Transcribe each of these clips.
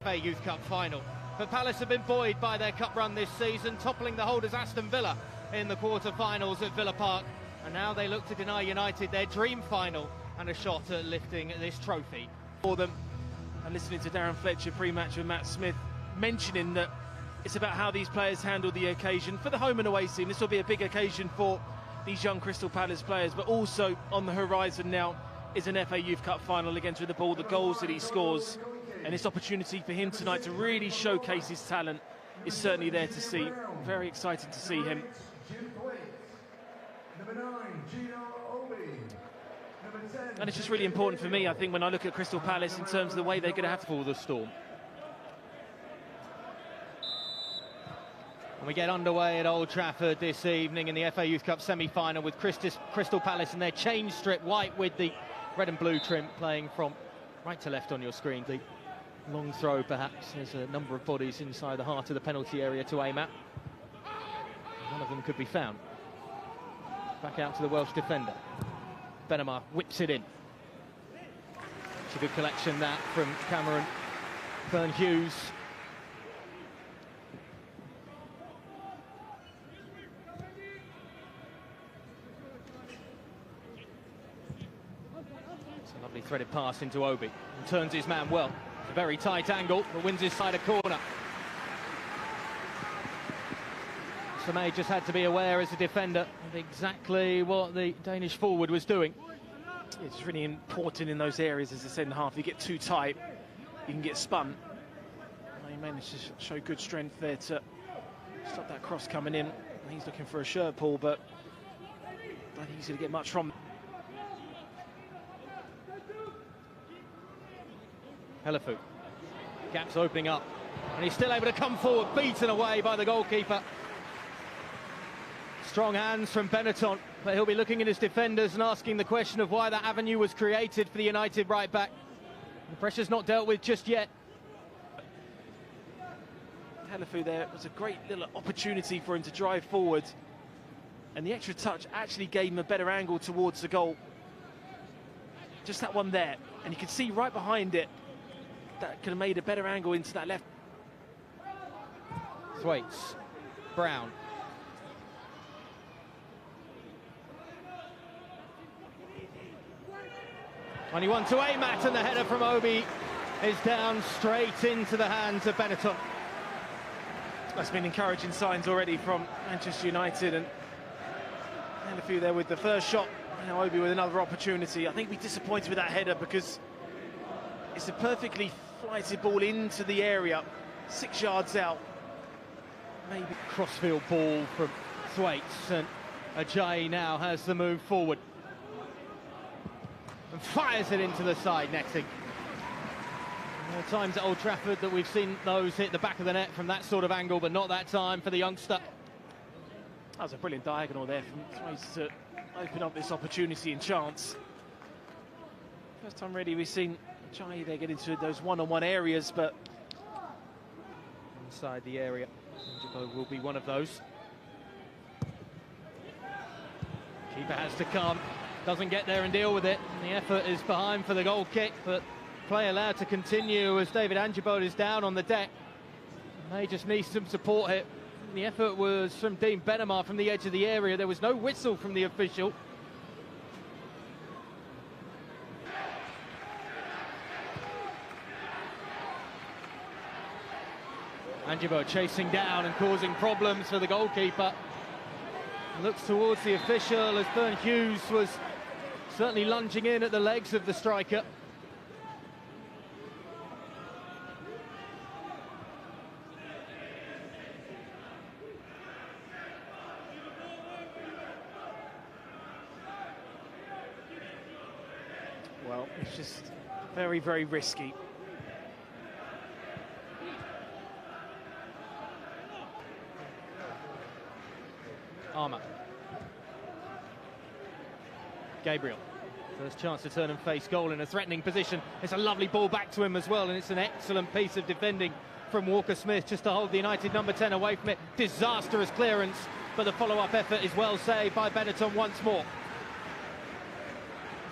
FA Youth Cup final. But Palace have been buoyed by their cup run this season, toppling the holders Aston Villa in the quarter-finals at Villa Park. And now they look to deny United their dream final and a shot at lifting this trophy for them. And listening to Darren Fletcher pre-match with Matt Smith mentioning that it's about how these players handle the occasion. For the home and away team, this will be a big occasion for these young Crystal Palace players, but also on the horizon now is an FA Youth Cup final against with the ball, the goals that he scores. And this opportunity for him tonight to really showcase his talent is certainly there to see. Very exciting to see him. And it's just really important for me, I think, when I look at Crystal Palace in terms of the way they're going to have to pull the storm. And we get underway at Old Trafford this evening in the FA Youth Cup semi-final with Crystal Palace in their change strip white with the red and blue trim playing from right to left on your screen. The long throw, perhaps. There's a number of bodies inside the heart of the penalty area to aim at. One of them could be found. Back out to the Welsh defender. Benamar whips it in. It's a good collection, that, from Cameron Byrne-Hughes. It's a lovely threaded pass into Obi. And turns his man well. It's a very tight angle, but wins his side a corner. Samay just had to be aware as a defender of exactly what the Danish forward was doing. It's really important in those areas as the centre half. If you get too tight, you can get spun. He managed to show good strength there to stop that cross coming in. He's looking for a shirt pull, but I don't think he's going to get much from. Hellefu. Gaps opening up, and he's still able to come forward, beaten away by the goalkeeper. Strong hands from Benetton, but he'll be looking at his defenders and asking the question of why that avenue was created for the United right back. The pressure's not dealt with just yet. Hellefu there was a great little opportunity for him to drive forward, and the extra touch actually gave him a better angle towards the goal. Just that one there, and you can see right behind it that could have made a better angle into that left. Thwaites, Brown. Only one to aim at, and the header from Obi is down straight into the hands of Benetton. That's been encouraging signs already from Manchester United, and a few there with the first shot. Now Obi with another opportunity. I think we're disappointed with that header because it's a perfectly flighted ball into the area, 6 yards out. Maybe crossfield ball from Thwaites, and Ajayi now has the move forward. And fires it into the side, netting. More times at Old Trafford that we've seen those hit the back of the net from that sort of angle, but not that time for the youngster. That was a brilliant diagonal there from Thwaites to open up this opportunity and chance. First time really we've seen Ajayi there get into those one-on-one areas, but inside the area, Angibo will be one of those. Keeper has to come. Doesn't get there and deal with it. And the effort is behind for the goal kick, but play allowed to continue as David Angibo is down on the deck. May just need some support here. The effort was from Dean Benamar from the edge of the area. There was no whistle from the official. Angibo chasing down and causing problems for the goalkeeper. Looks towards the official as Byrne-Hughes was certainly lunging in at the legs of the striker. Well, it's just very, very risky. Armour. Gabriel. First chance to turn and face goal in a threatening position. It's a lovely ball back to him as well, and it's an excellent piece of defending from Walker-Smith just to hold the United number 10 away from it. Disastrous clearance, but the follow-up effort is well saved by Benetton once more.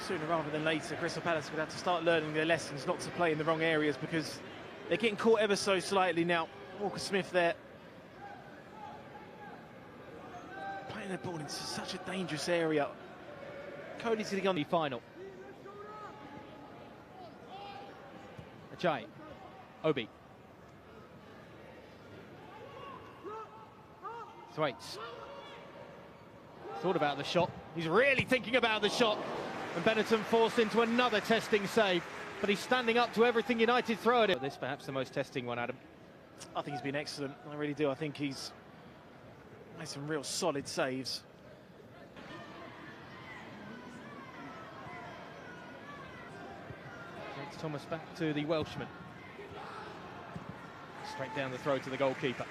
Sooner rather than later, Crystal Palace would have to start learning their lessons not to play in the wrong areas, because They're getting caught ever so slightly now. Walker Smith there. Playing the ball into such a dangerous area. Cody's getting on the final. Ajay. Obi. Thwaites. Thought about the shot. He's really thinking about the shot. And Benetton forced into another testing save. But he's standing up to everything United throw at him. This perhaps the most testing one, Adam. I think he's been excellent. I really do. I think he's made some real solid saves. Takes Thomas back to the Welshman. Straight down the throat to the goalkeeper.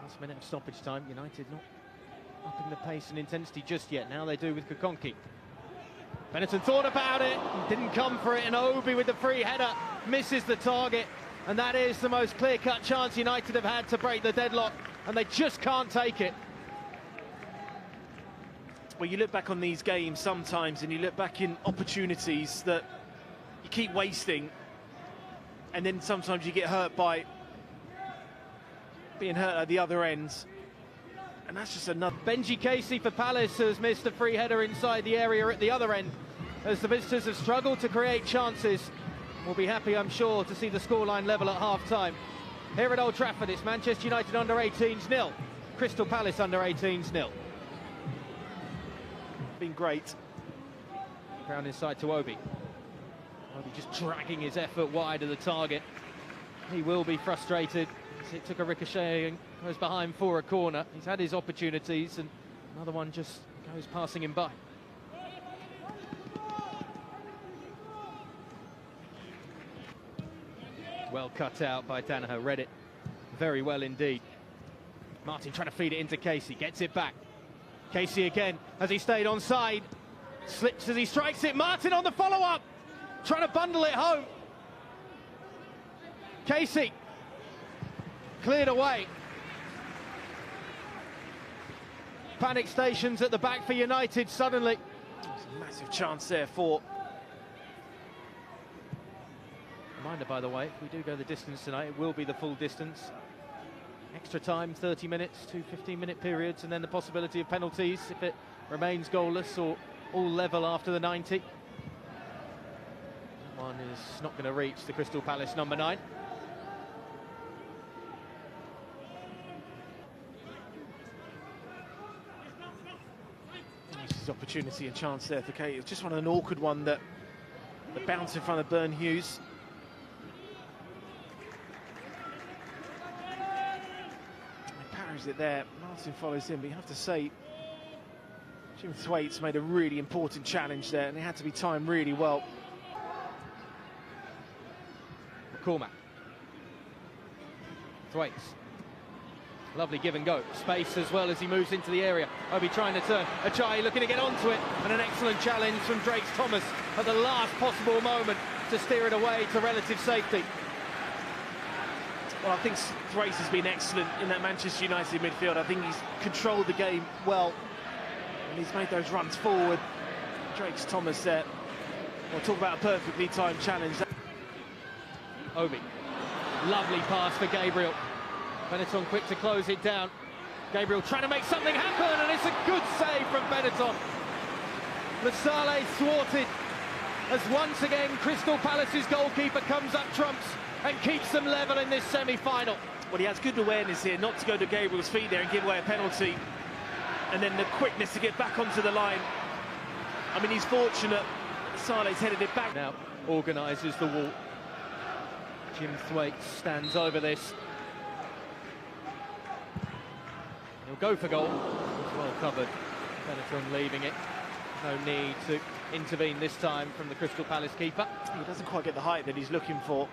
Last minute of stoppage time. United not upping the pace and intensity just yet. Now they do with Kokonki. Benetton thought about it, didn't come for it, and Obi with the free header misses the target. And that is the most clear-cut chance United have had to break the deadlock, and they just can't take it. Well, you look back on these games sometimes and you look back in opportunities that you keep wasting, and then sometimes you get hurt by being hurt at the other end. And that's just another. Benji Casey for Palace has missed a free header inside the area at the other end, as the visitors have struggled to create chances. We'll be happy, I'm sure, to see the scoreline level at half-time. Here at Old Trafford, it's Manchester United under-18s 0, Crystal Palace under-18s 0. Been great. Ground inside to Obi. Obi just dragging his effort wide of the target. He will be frustrated. It took a ricochet and goes behind for a corner. He's had his opportunities, and another one just goes passing him by. Well cut out by Danaher, read it very well indeed. Martin trying to feed it into Casey, gets it back. Casey again, as he stayed onside, slips as he strikes it. Martin on the follow-up, trying to bundle it home. Casey cleared away. Panic stations at the back for United suddenly. There's a massive chance there for... Reminder, by the way, if we do go the distance tonight, it will be the full distance. Extra time, 30 minutes, 2 15-minute periods, and then the possibility of penalties if it remains goalless or all level after the 90. That one is not going to reach the Crystal Palace number 9. Opportunity and chance there for Kate. It's just an awkward one that the bounce in front of Burn Hughes. He parries it there. Martin follows him, but you have to say Jim Thwaites made a really important challenge there, and it had to be timed really well. McCormack. Thwaites. Lovely give and go. Space as well as he moves into the area. Obi trying to turn. Ajay looking to get onto it. And an excellent challenge from Drakes Thomas at the last possible moment to steer it away to relative safety. Well, I think Thwaites has been excellent in that Manchester United midfield. I think he's controlled the game well. And he's made those runs forward. Drakes Thomas there. We'll talk about a perfectly timed challenge. Obi. Lovely pass for Gabriel. Benetton quick to close it down. Gabriel trying to make something happen, and it's a good save from Benetton. But Saleh thwarted as once again Crystal Palace's goalkeeper comes up trumps and keeps them level in this semi-final. Well, he has good awareness here not to go to Gabriel's feet there and give away a penalty, and then the quickness to get back onto the line. I mean, he's fortunate. Saleh's headed it back. Now organises the wall. Jim Thwaites stands over this. He'll go for goal. It's well covered. Benetton leaving it. No need to intervene this time from the Crystal Palace keeper. He doesn't quite get the height that he's looking for.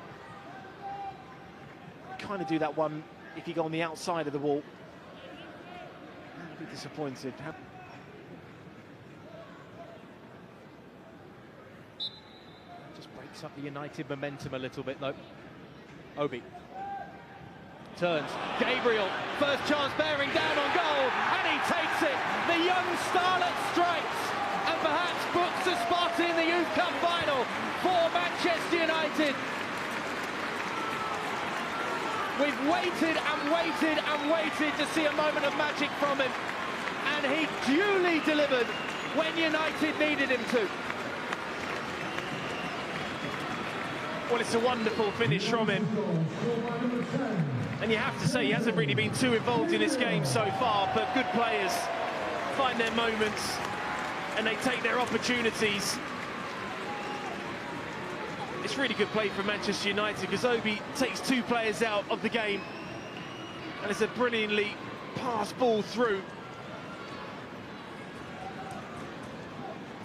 Kind of do that one if you go on the outside of the wall. I'll be disappointed. Just breaks up the United momentum a little bit though. Obi. Turns. Gabriel, first chance bearing down on goal, and he takes it. The young starlet strikes and perhaps puts a spot in the Youth Cup final for Manchester United. We've waited and waited and waited to see a moment of magic from him, and he duly delivered when United needed him to. Well, it's a wonderful finish from him. And you have to say, he hasn't really been too involved in this game so far, but good players find their moments and they take their opportunities. It's really good play from Manchester United because Obi takes two players out of the game, and it's a brilliantly passed ball through.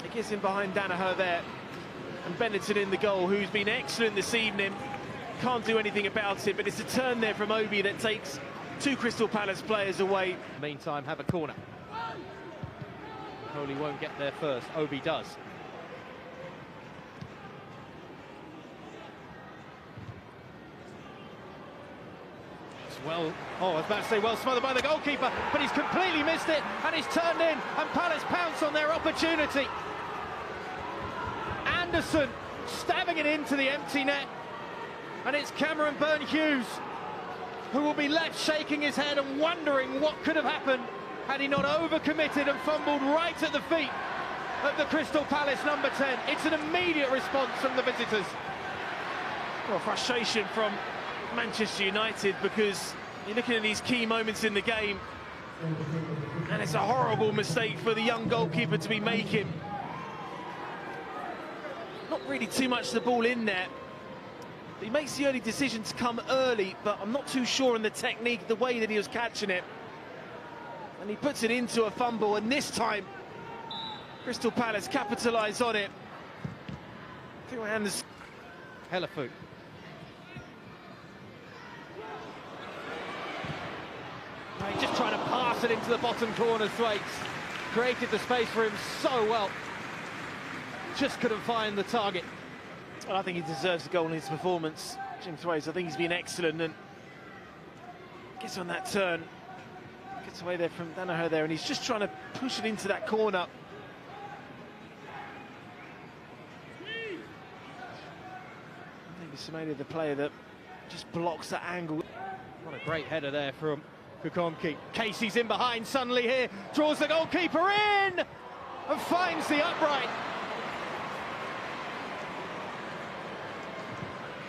It gets in behind Danaher there, and Benetton in the goal, who's been excellent this evening. Can't do anything about it, but it's a turn there from Obi that takes two Crystal Palace players away. Meantime, have a corner. Coley won't get there first, Obi does. Well, I was about to say well smothered by the goalkeeper, but he's completely missed it, and he's turned in, and Palace pounce on their opportunity. Anderson stabbing it into the empty net, and it's Cameron Byrne-Hughes who will be left shaking his head and wondering what could have happened had he not overcommitted and fumbled right at the feet of the Crystal Palace number 10. It's an immediate response from the visitors. Well, frustration from Manchester United, because you're looking at these key moments in the game and it's a horrible mistake for the young goalkeeper to be making. Not really too much the ball in there. He makes the early decision to come early, but I'm not too sure on the technique, the way that he was catching it. And he puts it into a fumble, and this time Crystal Palace capitalise on it. Phil Anderson. Hellefoot. He's just trying to pass it into the bottom corner. Thwaites created the space for him so well. Just couldn't find the target. Well, I think he deserves a goal in his performance, Jim Thwaites. I think he's been excellent and gets on that turn. Gets away there from Danaher there, and he's just trying to push it into that corner. I think it's Somalia, the player that just blocks that angle. What a great header there from Kukonki. Casey's in behind suddenly here, draws the goalkeeper in and finds the upright.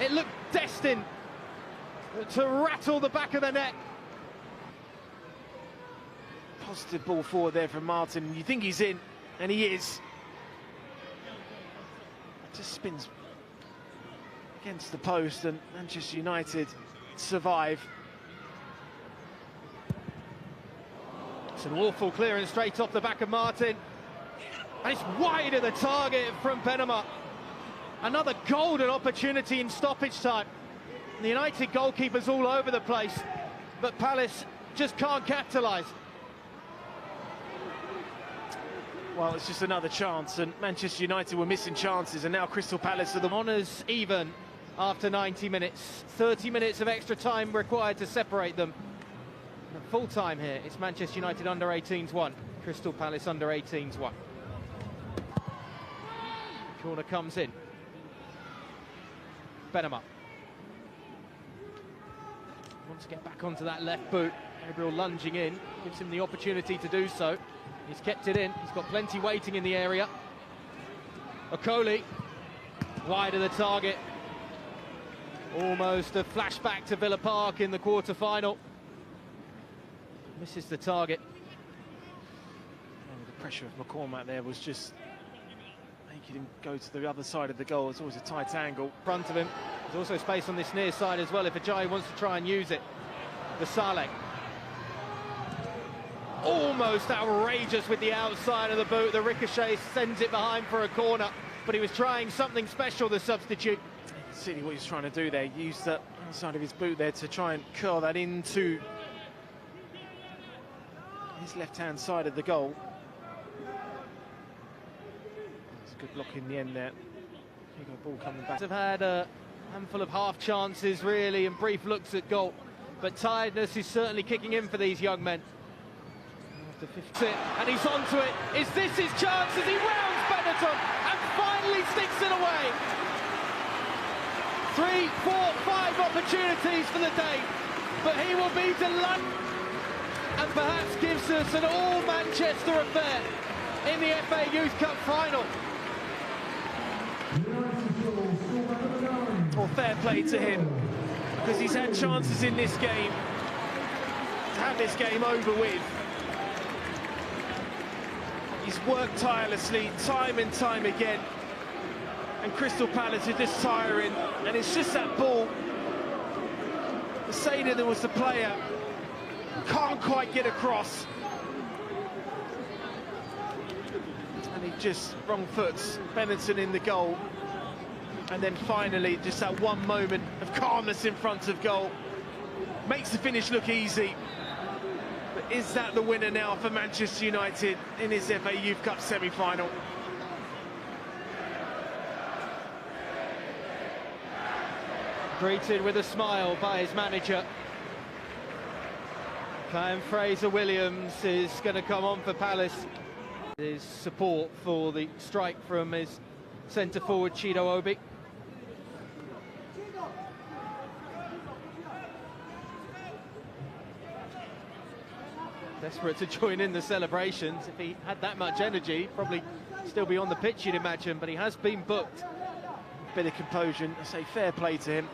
It looked destined to rattle the back of the net. Positive ball forward there from Martin. You think he's in, and he is. Just spins against the post, and Manchester United survive. It's an awful clearance straight off the back of Martin, and it's wide of the target from Benema. Another golden opportunity in stoppage time. The United goalkeeper's all over the place, but Palace just can't capitalise. Well, it's just another chance, and Manchester United were missing chances, and now Crystal Palace are the honours even after 90 minutes. 30 minutes of extra time required to separate them. Full time here, it's Manchester United under-18s 1, Crystal Palace under-18s 1. Corner comes in. Benema wants to get back onto that left boot. Gabriel lunging in, gives him the opportunity to do so. He's kept it in, he's got plenty waiting in the area. Okoli, wide of the target. Almost a flashback to Villa Park in the quarter-final. Misses the target. And the pressure of McCormack there was just making him go to the other side of the goal. It's always a tight angle. In front of him. There's also space on this near side as well if Ajayi wants to try and use it. The Saleh. Almost outrageous with the outside of the boot. The ricochet sends it behind for a corner, but he was trying something special, the substitute. You can see what he's trying to do there. Use the outside of his boot there to try and curl that into his left-hand side of the goal. It's a good block in the end there. Here you go, ball coming back. Have had a handful of half chances really and brief looks at goal, but tiredness is certainly kicking in for these young men. After 50, and he's onto it. Is this his chance as he rounds Benetton Stanley sticks it away. 3, 4, 5 opportunities for the day, but he will be delighted and perhaps gives us an all-Manchester affair in the FA Youth Cup final. Well, fair play to him, because he's had chances in this game to have this game over with. He's worked tirelessly, time and time again, and Crystal Palace are just tiring, and it's just that ball. The Sader that was the player can't quite get across, and he just wrong foots Benetton in the goal. And then finally, just that one moment of calmness in front of goal makes the finish look easy. But is that the winner now for Manchester United in his FA Youth Cup semi-final? Greeted with a smile by his manager. And Fraser-Williams is going to come on for Palace. His support for the strike from his centre-forward, Chido Obi. Desperate to join in the celebrations. If he had that much energy, probably still be on the pitch, you'd imagine, but he has been booked. Bit of composure, I say fair play to him.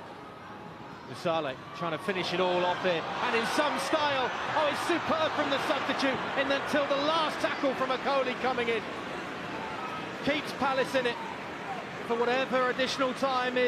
Musale trying to finish it all off here, and in some style. Oh, it's superb from the substitute, and until the last tackle from Akoli coming in. Keeps Palace in it for whatever additional time is